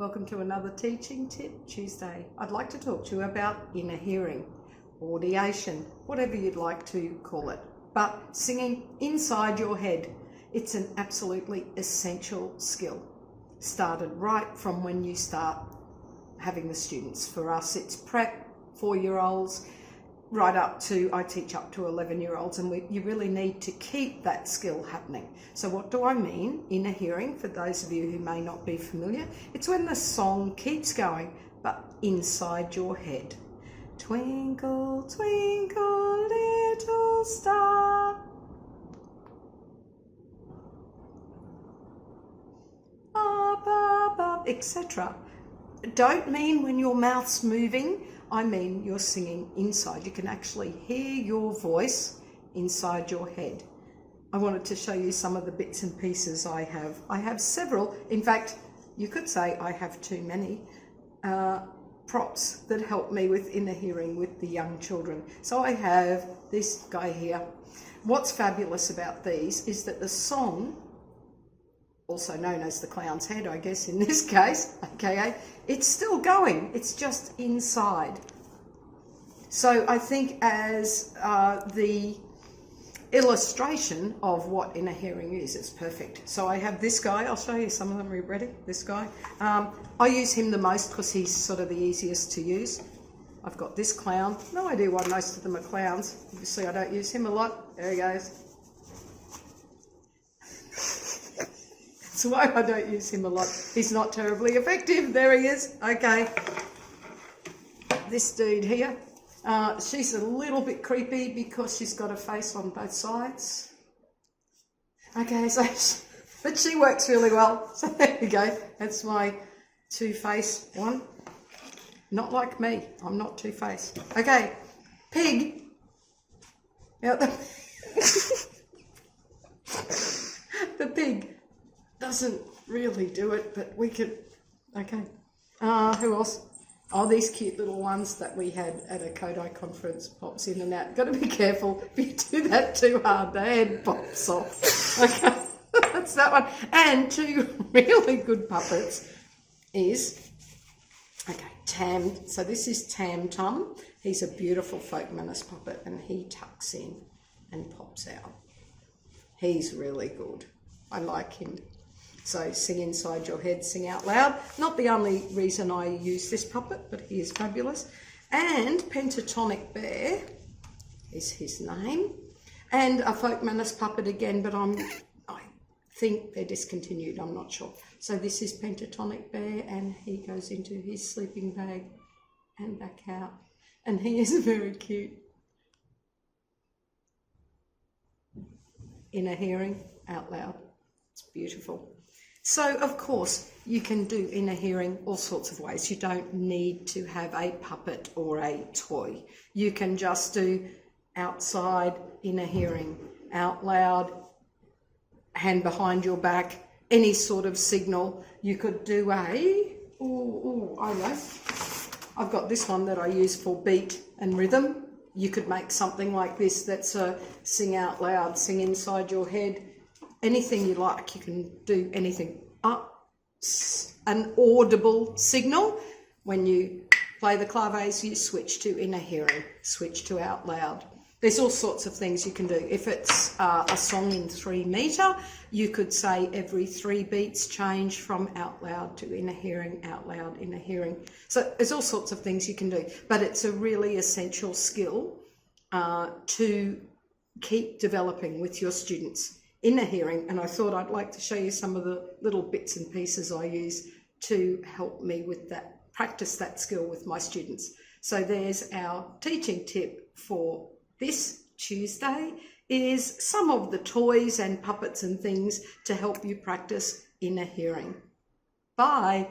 Welcome to another Teaching Tip Tuesday. I'd like to talk to you about inner hearing, audiation, whatever you'd like to call it. But singing inside your head, it's an absolutely essential skill. Started right from when you start having the students. For us, it's prep, 4-year-olds, right up to, I teach up to 11-year-olds, and you really need to keep that skill happening. So what do I mean, inner hearing, for those of you who may not be familiar? It's when the song keeps going, but inside your head. Twinkle, twinkle, little star. Up, up, up, etc. Don't mean when your mouth's moving. I mean you're singing inside. You can actually hear your voice inside your head. I wanted to show you some of the bits and pieces I have. I have several. In fact, you could say I have too many props that help me with inner hearing with the young children. So I have this guy here. What's fabulous about these is that the song, also known as the clown's head, I guess in this case, aka, it's still going, it's just inside. So I think as the illustration of what inner hearing is, it's perfect. So I have this guy, I'll show you some of them. Are you ready? This guy. I use him the most because he's sort of the easiest to use. I've got this clown. No idea why most of them are clowns. Obviously I don't use him a lot. There he goes. That's why I don't use him a lot. He's not terribly effective. There he is. Okay. This dude here. She's a little bit creepy because she's got a face on both sides. Okay, so, but she works really well. So there you go. That's my two-faced one. Not like me. I'm not two-faced. Okay. Pig. Now, the pig doesn't really do it, but we could. Okay. Who else? Oh, these cute little ones that we had at a Kodai conference, pops in and out. Got to be careful. If you do that too hard, the head pops off. Okay, that's that one. And two really good puppets is, okay, Tam. So this is Tam Tum. He's a beautiful folk menace puppet, and he tucks in and pops out. He's really good. I like him. So sing inside your head, sing out loud. Not the only reason I use this puppet, but he is fabulous. And Pentatonic Bear is his name. And a folk menace puppet again, but I think they're discontinued, I'm not sure. So this is Pentatonic Bear, and he goes into his sleeping bag and back out. And he is very cute. Inner hearing, out loud. It's beautiful. So, of course, you can do inner hearing all sorts of ways. You don't need to have a puppet or a toy. You can just do outside inner hearing, out loud, hand behind your back, any sort of signal. You could do I know. I've got this one that I use for beat and rhythm. You could make something like this that's a sing out loud, sing inside your head. Anything you like, you can do anything. An audible signal. When you play the claves, you switch to inner hearing, switch to out loud. There's all sorts of things you can do. If it's a song in 3 metre, you could say every 3 beats change from out loud to inner hearing, out loud, inner hearing. So there's all sorts of things you can do, but it's a really essential skill to keep developing with your students. Inner hearing, and I thought I'd like to show you some of the little bits and pieces I use to help me with that, practice that skill with my students. So there's our teaching tip for this Tuesday, is some of the toys and puppets and things to help you practice inner hearing. Bye.